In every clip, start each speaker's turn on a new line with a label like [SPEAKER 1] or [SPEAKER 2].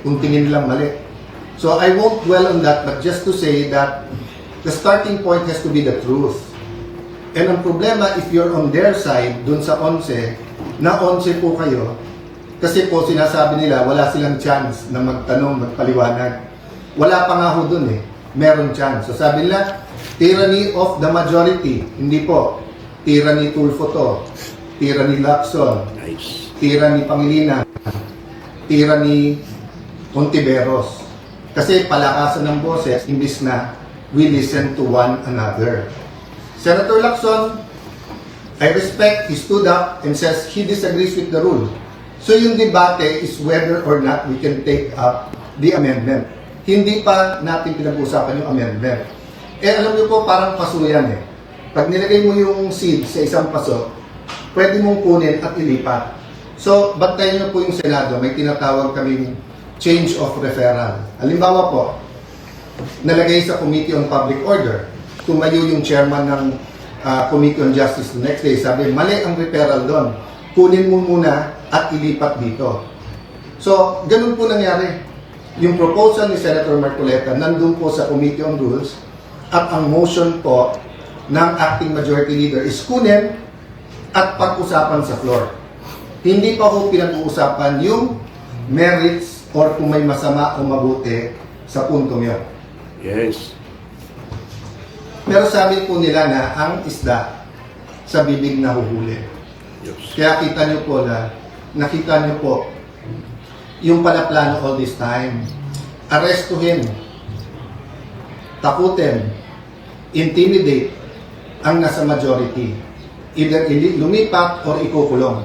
[SPEAKER 1] kung tingin nilang mali. So I won't dwell on that, but just to say that the starting point has to be the truth. And ang problema, if you're on their side, dun sa 11, na 11 po kayo, kasi po sinasabi nila, wala silang chance na magtanong, magpaliwanag. Wala pa nga ho dun eh. Meron chance. So sabi nila, tyranny of the majority. Hindi po. Tyranny Tulfo to. Tyranny Lacson.
[SPEAKER 2] Nice.
[SPEAKER 1] Tyranny Pangilinan. Tyranny Ontiveros. Kasi palakasan ng boses, imbis na we listen to one another. Senator Lacson, I respect, he stood up and says he disagrees with the rule. So yung debate is whether or not we can take up the amendment. Hindi pa natin pinag-uusapan yung amendment. Alam niyo po, parang paso yan eh. Pag nilagay mo yung seed sa isang paso, pwede mong kunin at ilipat. So, bantayan niyo po yung Senado, may tinatawag kaming change of referral. Halimbawa po, nalagay sa Committee on Public Order, tumayo yung chairman ng Committee on Justice the next day, sabi, mali ang referral doon. Kunin mo muna at ilipat dito. So, ganun po nangyari. Yung proposal ni Senator Marcoleta nandun po sa Committee on Rules at ang motion po ng acting majority leader is kunin at pag-usapan sa floor. Hindi pa po pinag-uusapan yung merits or kung may masama o mabuti sa puntong yun.
[SPEAKER 2] Yes.
[SPEAKER 1] Pero sabi po nila na ang isda sa bibig nahuhuli.
[SPEAKER 2] Yes.
[SPEAKER 1] Kaya kita nyo po na, nakita nyo po yung palaplano all this time. Arrestuhin, takutin, intimidate ang nasa majority. Either lumipat or ikukulong.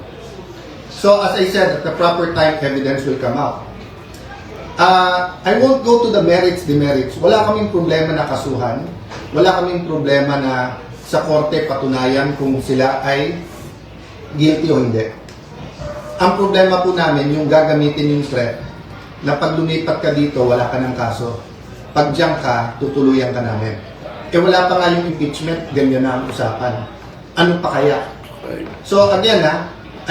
[SPEAKER 1] So as I said, at the proper time, evidence will come out. I won't go to the merits, demerits. Wala kaming problema na kasuhan. Wala kaming problema na sa korte patunayan kung sila ay guilty o hindi. Ang problema po namin, yung gagamitin yung threat, na pag lumipat ka dito, wala ka ng kaso. Pag diyan ka, tutuluyan ka namin. Wala pa nga yung impeachment, ganyan na ang usapan. Ano pa kaya? So again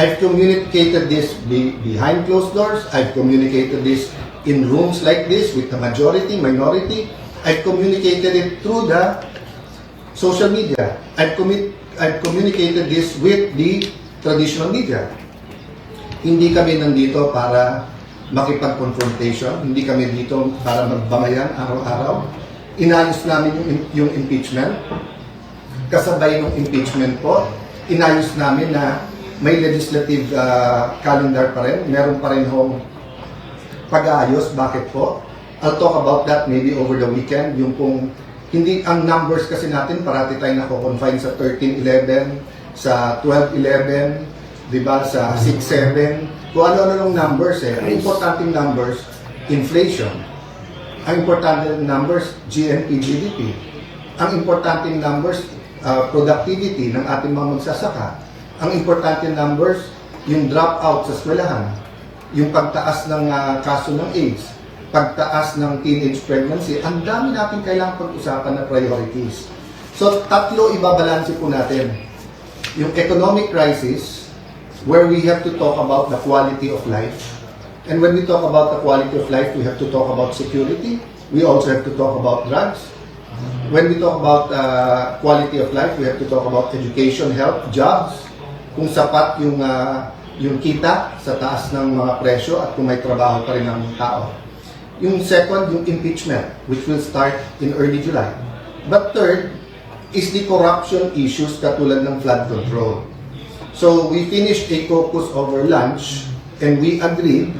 [SPEAKER 1] I've communicated this behind closed doors. I've communicated this in rooms like this with the majority, minority. I've communicated it through the social media. I've communicated this with the traditional media. Hindi kami nandito para makipag-confrontation. Hindi kami dito para magbangayan araw-araw. Inayos namin yung impeachment. Kasabay ng impeachment po, inayos namin na may legislative calendar pa rin. Meron pa rin hong pag-aayos. Bakit po? I'll talk about that maybe over the weekend. Yung kung hindi ang numbers kasi natin, parati tayo nako-confine sa 13-11, sa 12-11, di ba, sa 6-7. Kung ano-ano ng numbers eh. Ang importanteng numbers, inflation. Ang importanteng numbers, GNP, GDP. Ang importanteng numbers, productivity ng ating mga magsasaka. Ang importanteng numbers, yung dropout sa eskwelahan. Yung pagtaas ng kaso ng AIDS. Pagtaas ng teenage pregnancy. Ang dami natin kailangang pag-usapan na priorities. So, tatlo ibabalanse po natin. Yung economic crisis, where we have to talk about the quality of life. And when we talk about the quality of life, we have to talk about security. We also have to talk about drugs. When we talk about quality of life, we have to talk about education, health, jobs. Kung sapat yung kita sa taas ng mga presyo at kung may trabaho pa rin ang tao. Yung second, yung impeachment, which will start in early July. But third, is the corruption issues katulad ng flood control. So we finished a caucus over lunch and we agreed,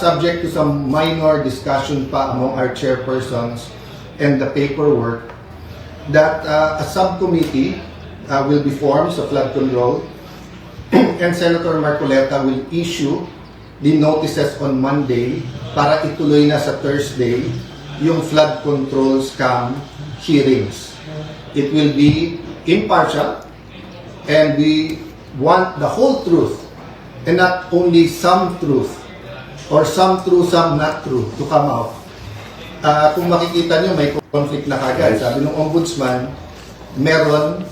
[SPEAKER 1] subject to some minor discussion pa among our chairpersons and the paperwork, that a subcommittee will be formed sa flood control and Senator Marcoleta will issue the notices on Monday para ituloy na sa Thursday yung flood control scam hearings. It will be impartial and we want the whole truth and not only some truth or some true, some not true to come out. Kung makikita nyo, may conflict na kagad. Sabi ng ombudsman, meron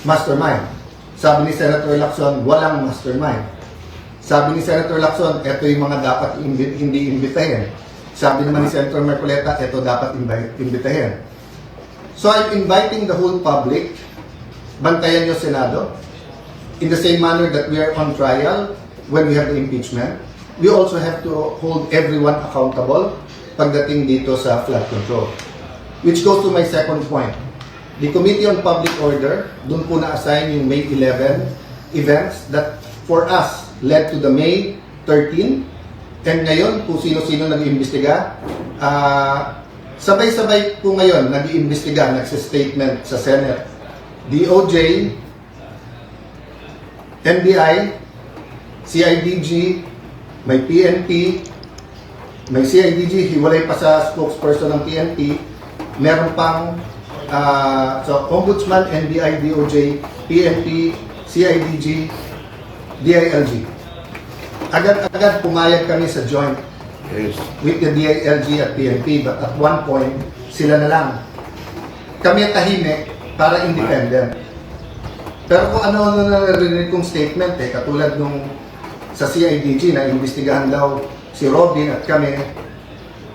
[SPEAKER 1] mastermind. Sabi ni Senator Lacson, walang mastermind. Sabi ni Senator Lacson, ito yung mga dapat hindi imbitahin. Sabi naman ni Senator Marcoleta, ito dapat imbitahin. So I'm inviting the whole public, bantayan niyo Senado. In the same manner that we are on trial when we have the impeachment, we also have to hold everyone accountable pagdating dito sa flood control. Which goes to my second point. The Committee on Public Order, doon po na-assign yung May 11 events that for us led to the May 13. And ngayon, kung sino-sino nag-iimbestiga, sabay-sabay po ngayon nag-iimbestiga, nagsistatement sa Senate. DOJ, NBI, CIDG, may PNP, may CIDG, hiwalay pa sa spokesperson ng PNP, meron pang so Ombudsman, NBI, DOJ, PNP, CIDG, DILG. Agad-agad pumayag kami sa joint
[SPEAKER 2] Yes.
[SPEAKER 1] with the DILG at PNP, but at one point, sila na lang. Kami at tahimik para independent. Pero kung ano narinig kong statement katulad nung sa CIDG na imbestigahan daw si Robin at kami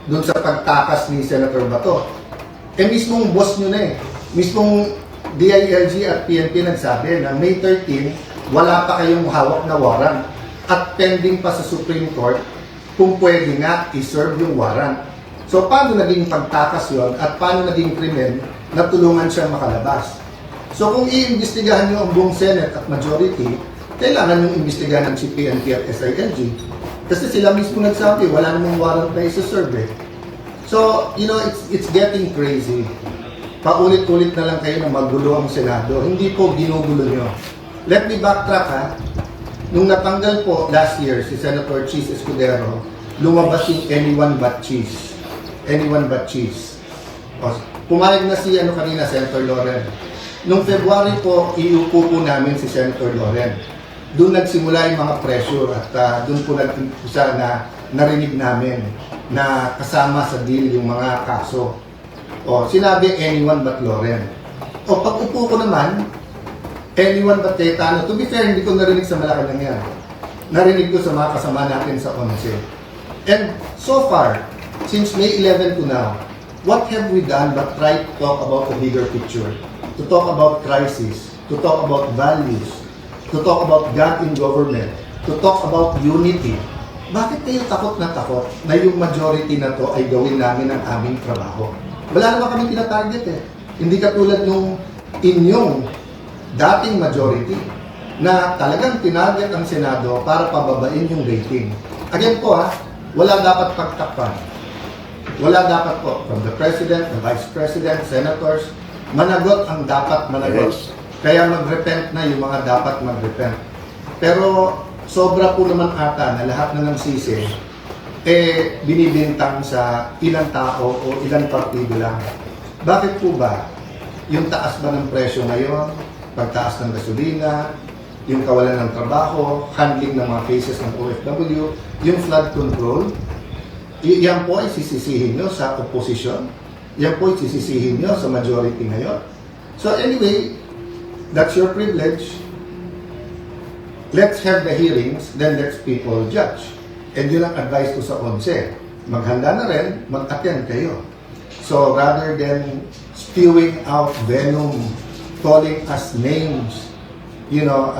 [SPEAKER 1] dun sa pagtakas ni Senator Bato. Mismong boss nyo na mismong DILG at PNP nagsabi na May 13, wala pa kayong hawak na warrant at pending pa sa Supreme Court kung pwede nga i-serve yung warrant. So paano naging pagtakas yon at paano naging krimen na tulungan siyang makalabas? So kung iimbestigahan nyo ang buong Senate at majority, kailangan yung imbestigahan ng CPNP at SILG. Kasi sila mismo nagsabi, wala namang warrant na isa-serve. So, you know, it's getting crazy. Paulit-ulit na lang kayo na magulo ang Senado. Hindi po ginugulo nyo. Let me backtrack ha. Nung natanggal po last year si Senator Cheese Escudero, lumabas yung anyone but cheese. Anyone but cheese. O, pumayag na si kanina, Senator Loren. Nung February po, iupo po namin si Senator Loren. Doon nagsimula yung mga pressure at doon po nag-umpisa na narinig namin na kasama sa deal yung mga kaso. O, sinabi anyone but Loren. O, pag upo ko naman, anyone but Cayetano. To be fair, hindi ko narinig sa Malacanang yan. Narinig ko sa mga kasama natin sa 11. And so far, since May 11 to now, what have we done but try to talk about the bigger picture? To talk about crisis, to talk about values, to talk about God in government, to talk about unity. Bakit kayo takot na yung majority na to ay gawin namin ang aming trabaho? Wala naman kami tinatarget Hindi katulad nung inyong dating majority na talagang tinarget ang Senado para pababain yung rating. Again po wala dapat pagtakpan. Wala dapat po from the President, the Vice President, Senators, managot ang dapat managot.
[SPEAKER 2] Yes.
[SPEAKER 1] Kaya mag-repent na yung mga dapat mag-repent. Pero sobra po naman ata na lahat na ng sisi binibintang sa ilang tao o ilang partido lang. Bakit po ba? Yung taas ba ng presyo ngayon, pagtaas ng gasolina, yung kawalan ng trabaho, handling ng mga cases ng OFW, yung flood control, yan po ay sisisihin nyo sa opposition, yan po ay sisisihin nyo sa majority ngayon. So anyway, that's your privilege. Let's have the hearings, then let's people judge. And yun ang advice ko sa 11. Maghanda na rin, mag-attend kayo. So rather than spewing out venom, calling us names, you know,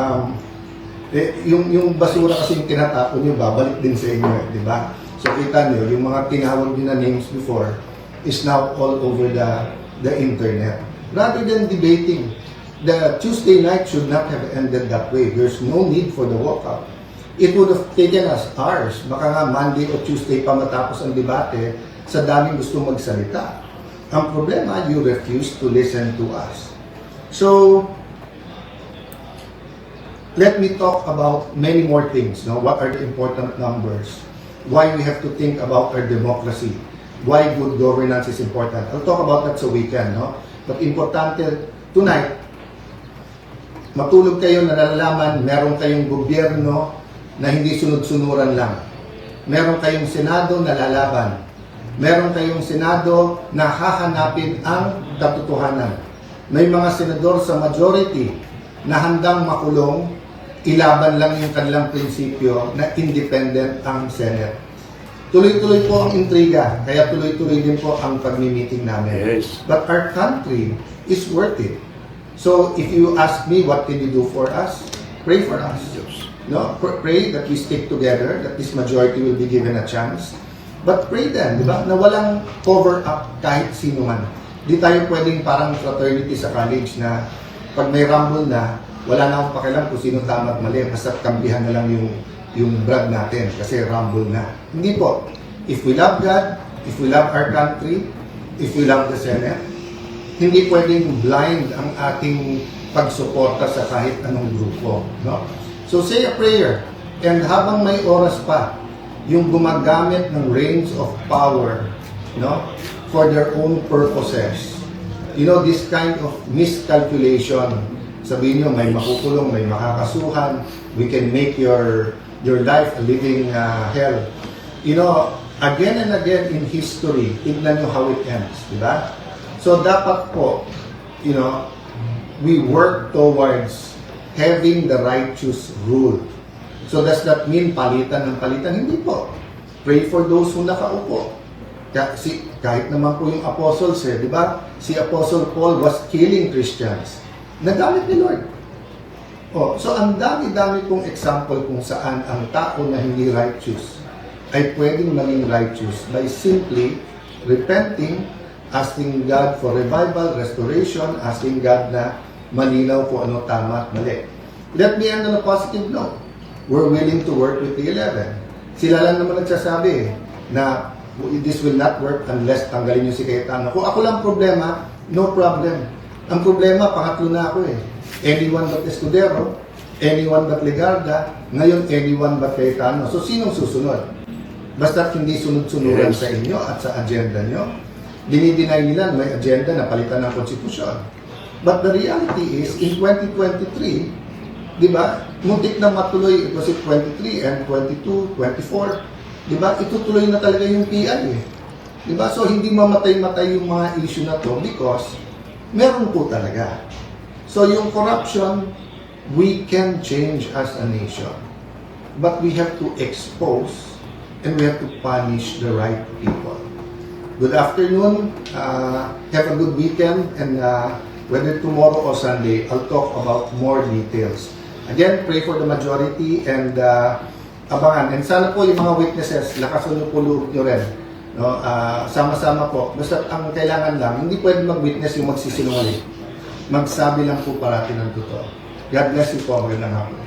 [SPEAKER 1] yung basura kasi yung tinatapon nyo, babalik din sa inyo, di ba? So kita nyo, yung mga tinawag nyo na names before is now all over the internet. Rather than debating, the Tuesday night should not have ended that way. There's no need for the walkout. It would have taken us hours, baka nga Monday o Tuesday pa matapos ang debate sa daming gusto magsalita. Ang problema, you refuse to listen to us. So, let me talk about many more things. No? What are the important numbers? Why we have to think about our democracy? Why good governance is important? I'll talk about that sa weekend. No? But importante, tonight, matulog kayo na nalalaman, meron kayong gobyerno na hindi sunod-sunuran lang. Meron kayong Senado na lalaban. Meron kayong Senado na hahanapin ang katotohanan. May mga senador sa majority na handang makulong ilaban lang yung kanilang prinsipyo na independent ang Senate. Tuloy-tuloy po ang intriga, kaya tuloy-tuloy din po ang pagmi-meeting namin.
[SPEAKER 2] Yes.
[SPEAKER 1] But our country is worth it. So if you ask me what can you do for us, pray for us.
[SPEAKER 2] Yes.
[SPEAKER 1] No, pray that we stick together, that this majority will be given a chance. But pray then, di ba, na walang cover up kahit sino man. Di tayo pwedeng parang fraternity sa college na pag may rumble na, wala na akong pakialam kung sino tama at mali, basta kampihan na lang yung brag natin kasi rumble na. Hindi po. If we love God, if we love our country, if we love the Senate, hindi pwedeng blind ang ating pagsuporta sa kahit anong grupo. No? So say a prayer, and habang may oras pa, yung gumagamit ng reins of power, no, for their own purposes. You know, this kind of miscalculation, sabihin nyo, may makukulong, may makakasuhan, we can make your life a living hell. You know, again and again in history, tignan nyo how it ends, di ba? So dapat po, you know, we work towards having the righteous rule. So does that mean palitan ng palitan? Hindi po. Pray for those who nakaupo. Kahit naman po yung apostles, di ba? Si Apostle Paul was killing Christians. Nagamit ni Lord. Oh, so ang dami-dami pong example kung saan ang tao na hindi righteous ay pwedeng maging righteous by simply repenting, asking God for revival, restoration, asking God na malinaw kung ano tama at mali. Let me end on a positive note. We're willing to work with the 11. Sila lang naman nagsasabi na this will not work unless tanggalin nyo si Cayetano. Kung ako lang problema, no problem. Ang problema, pangatlo na ako eh. Anyone but Escudero, anyone but Legarda, ngayon anyone but Cayetano. So sinong susunod? Basta't hindi sunod-sunuran sa inyo at sa agenda nyo. Dinideny nila may agenda na palitan ng konstitusyon. But the reality is, in 2023, di ba, muntik na matuloy, it was it 23 and 22, 24, di ba, itutuloy na talaga yung PI eh. Di ba, so hindi mamatay-matay yung mga issue na to because meron po talaga. So yung corruption, we can change as a nation. But we have to expose and we have to punish the right people. Good afternoon, have a good weekend, and whether tomorrow or Sunday, I'll talk about more details. Again, pray for the majority and abangan. And sana po yung mga witnesses, lakasan nyo po loob nyo rin. No? Sama-sama po. Basta ang kailangan lang, hindi pwede mag-witness yung magsisinungaling. Magsabi lang po parati ng totoo. God bless you po. Magandang hapon.